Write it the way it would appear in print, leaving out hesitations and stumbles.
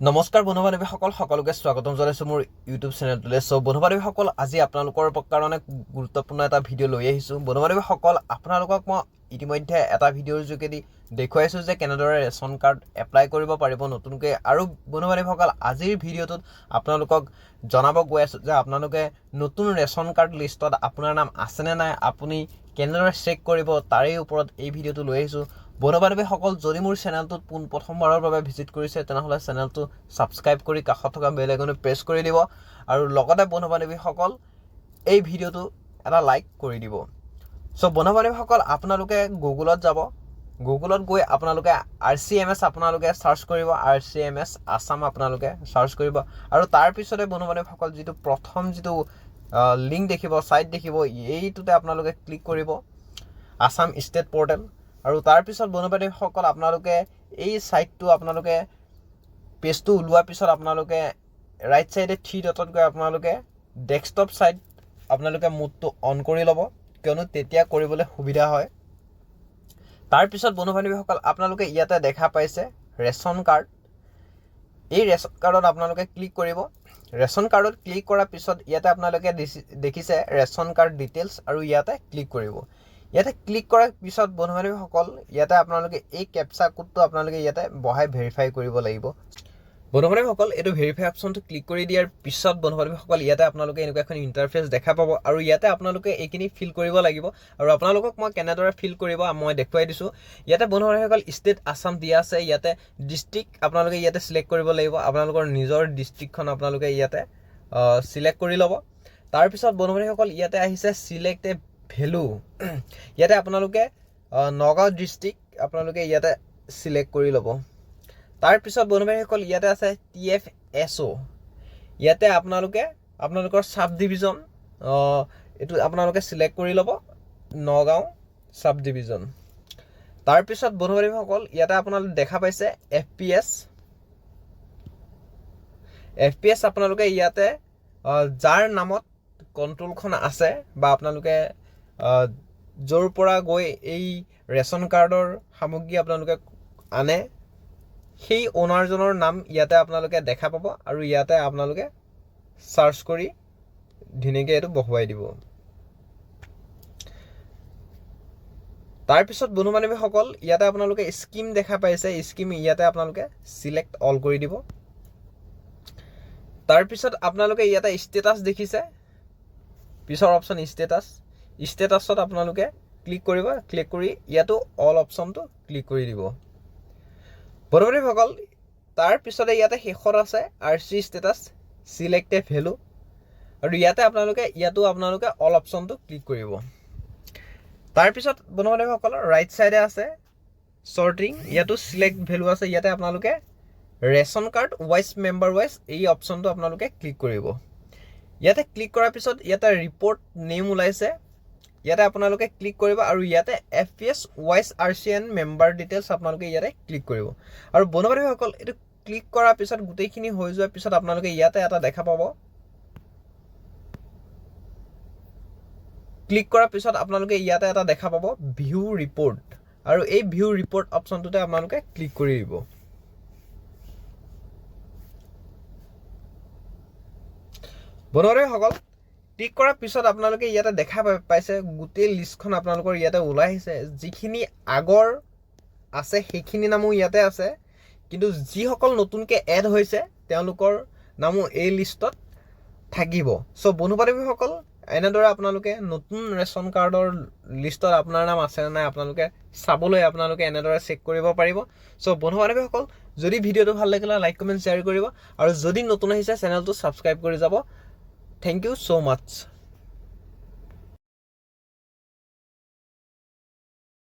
নমস্কাৰ বন্ধু-বান্ধৱীসকল, সকলোকে স্বাগতম জনাইছোঁ মোৰ ইউটিউব চেনেলটোলৈ। বন্ধু-বান্ধৱীসকল, আজি আপোনালোকৰ কাৰণে গুৰুত্বপূৰ্ণ এটা ভিডিঅ' লৈ আহিছোঁ। বন্ধু-বান্ধৱীসকল, আপোনালোকক মই ইতিমধ্যে এটা ভিডিঅ'ৰ যোগেদি দেখুৱাইছোঁ যে কেনেদৰে ৰেচন কাৰ্ড এপ্লাই কৰিব পাৰিব নতুনকৈ। আৰু বন্ধু-বান্ধৱীসকল, আজিৰ ভিডিঅ'টোত আপোনালোকক জনাব গৈ আছোঁ যে আপোনালোকে নতুন ৰেচন কাৰ্ড লিষ্টত আপোনাৰ নাম আছেনে নাই, আপুনি কেনেদৰে চেক কৰিব, তাৰে ওপৰত এই ভিডিঅ'টো লৈ আহিছোঁ। বন্ধু-বান্ধৱীসকল, যদি মোৰ চেনেলটোত প্ৰথমবাৰৰ বাবে ভিজিট কৰিছে তেনেহ'লে চেনেলটো ছাবস্ক্ৰাইব কৰি কাষত থকা বেল আইকনটো প্ৰেছ কৰি দিব আৰু লগতে বন্ধু-বান্ধৱীসকল এই ভিডিঅ'টো এটা লাইক কৰি দিব। বন্ধু-বান্ধৱীসকল, আপোনালোকে গুগলত যাব। গুগলত গৈ আপোনালোকে RCMS আপোনালোকে চাৰ্চ কৰিব, RCMS আছাম আপোনালোকে চাৰ্চ কৰিব আৰু তাৰপিছতে বন্ধু-বান্ধৱীসকল প্ৰথম লিংক দেখিব, ছাইট দেখিব, এইটোতে আপোনালোকে ক্লিক কৰিব, আছাম ষ্টেট পৰ্টেল। আৰু তাৰপিছত বন্ধু-বান্ধৱীসকল, আপোনালোকে এই ছাইটটো আপোনালোকে পেজটো ওলোৱাৰ পিছত আপোনালোকে ৰাইট ছাইডে 3 ডটত গৈ আপোনালোকে ডেস্কটপ ছাইট আপোনালোকে মোডটো অন কৰি ল'ব, কিয়নো তেতিয়া কৰিবলৈ সুবিধা হয়। তাৰপিছত বন্ধু-বান্ধৱীসকল, আপোনালোকে ইয়াতে দেখা পাইছে ৰেচন কাৰ্ড। এই ৰেচন কাৰ্ডত আপোনালোকে ক্লিক কৰিব। ৰেচন কাৰ্ডত ক্লিক কৰাৰ পিছত ইয়াতে আপোনালোকে দেখিছে ৰেচন কাৰ্ড ডিটেইলছ আৰু ইয়াতে ক্লিক কৰিব। ইয়াতে ক্লিক কৰাৰ পিছত বন্ধু-বান্ধৱীসকল, ইয়াতে আপোনালোকে এই কেপচা কোডটো আপোনালোকে ইয়াতে বহাই ভেৰিফাই কৰিব লাগিব। বন্ধু-বান্ধৱীসকল, এইটো ভেৰিফাই অপশ্যনটো ক্লিক কৰি দিয়াৰ পিছত বন্ধু-বান্ধৱীসকল, ইয়াতে আপোনালোকে এনেকুৱা এখন ইণ্টাৰফেচ দেখা পাব আৰু ইয়াতে আপোনালোকে এইখিনি ফিল কৰিব লাগিব। আৰু আপোনালোকক মই কেনেদৰে ফিল কৰিব মই দেখুৱাই দিছোঁ। ইয়াতে বন্ধু-বান্ধৱীসকল ষ্টেট আছাম দিয়া আছে, ইয়াতে ডিষ্ট্ৰিক্ট আপোনালোকে ইয়াতে চিলেক্ট কৰিব লাগিব। আপোনালোকৰ নিজৰ ডিষ্ট্ৰিক্টখন আপোনালোকে ইয়াতে চিলেক্ট কৰি ল'ব। তাৰপিছত বন্ধু-বান্ধৱীসকল, ইয়াতে আহিছে চিলেক্ট এ ভেলু। ইয়াতে আপোনালোকে নগাঁও ডিষ্ট্ৰিক্ট আপোনালোকে ইয়াতে চিলেক্ট কৰি ল'ব। তাৰপিছত বন্ধু-বান্ধৱীসকল, ইয়াতে আছে TFSO। ইয়াতে আপোনালোকৰ ছাব ডিভিজন এইটো আপোনালোকে চিলেক্ট কৰি ল'ব, নগাঁও ছাব ডিভিজন। তাৰপিছত বন্ধু-বান্ধৱীসকল, ইয়াতে আপোনালোকে দেখা পাইছে FPS আপোনালোকে ইয়াতে যাৰ নামত কণ্ট্ৰলখন আছে বা আপোনালোকে য'ৰ পৰা গৈ এই ৰেচন কাৰ্ডৰ সামগ্ৰী আপোনালোকে আনে, সেই অ'নাৰজনৰ নাম ইয়াতে আপোনালোকে দেখা পাব আৰু ইয়াতে আপোনালোকে চাৰ্চ কৰি ধুনীয়াকৈ এইটো বহুৱাই দিব। তাৰপিছত বন্ধু-বান্ধৱীসকল, ইয়াতে আপোনালোকে স্কিম দেখা পাইছে, স্কিম ইয়াতে আপোনালোকে চিলেক্ট অল কৰি দিব। তাৰপিছত আপোনালোকে ইয়াতে ষ্টেটাছ দেখিছে, পিছৰ অপশ্যন ষ্টেটাছত আপোনালোকে ক্লিক কৰিব। ক্লিক কৰি ইয়াতো অল অপশ্যনটো ক্লিক কৰি দিব। বন্ধু-বান্ধৱীসকল, তাৰপিছতে ইয়াতে শেষত আছে RC ষ্টেটাছ চিলেক্ট এ ভেলু আৰু ইয়াতো আপোনালোকে অল অপশ্যনটো ক্লিক কৰিব। তাৰপিছত বন্ধু-বান্ধৱীসকল, ৰাইট ছাইডে আছে চৰ্টিং, ইয়াতো চিলেক্ট ভেলু আছে। ইয়াতে আপোনালোকে ration card wise member wise এই অপশ্যনটো আপোনালোকে ক্লিক কৰিব। ইয়াতে ক্লিক কৰাৰ পিছত ইয়াতে ৰিপৰ্ট নেম ওলাইছে, ইয়াতে আপোনালোকে ক্লিক কৰিব আৰু ইয়াতে FPS wise RCN member details আপোনালোকে ইয়াতে ক্লিক কৰিব। আৰু বন্ধু-বান্ধৱীসকল, এইটো ক্লিক কৰাৰ পিছত গোটেইখিনি হৈ যোৱাৰ পিছত আপোনালোকে ইয়াতে এটা দেখা পাব। ক্লিক কৰাৰ পিছত আপোনালোকে ইয়াতে এটা দেখা পাব ভিউ ৰিপৰ্ট আৰু এই ভিউ ৰিপৰ্ট অপশ্যনটোতে আপোনালোকে ক্লিক কৰি দিব। বন্ধু-বান্ধৱীসকল, ক্লিক কৰাৰ পিছত আপোনালোকে ইয়াতে দেখা পাইছে গোটেই লিষ্টখন আপোনালোকৰ ইয়াতে ওলাই আহিছে। যিখিনি আগৰ আছে সেইখিনি নামো ইয়াতে আছে, কিন্তু যিসকল নতুনকৈ এড হৈছে তেওঁলোকৰ নামো এই লিষ্টত থাকিব। বন্ধু-বান্ধৱীসকল, এনেদৰে আপোনালোকে নতুন ৰেচন কাৰ্ডৰ লিষ্টত আপোনাৰ নাম আছে নে নাই আপোনালোকে চাবলৈ আপোনালোকে এনেদৰে চেক কৰিব পাৰিব। বন্ধু-বান্ধৱীসকল, যদি ভিডিঅ'টো ভাল লাগিলে লাইক কমেণ্ট শ্বেয়াৰ কৰিব আৰু যদি নতুন আহিছে চেনেলটো ছাবস্ক্ৰাইব কৰি যাব। Thank you so much.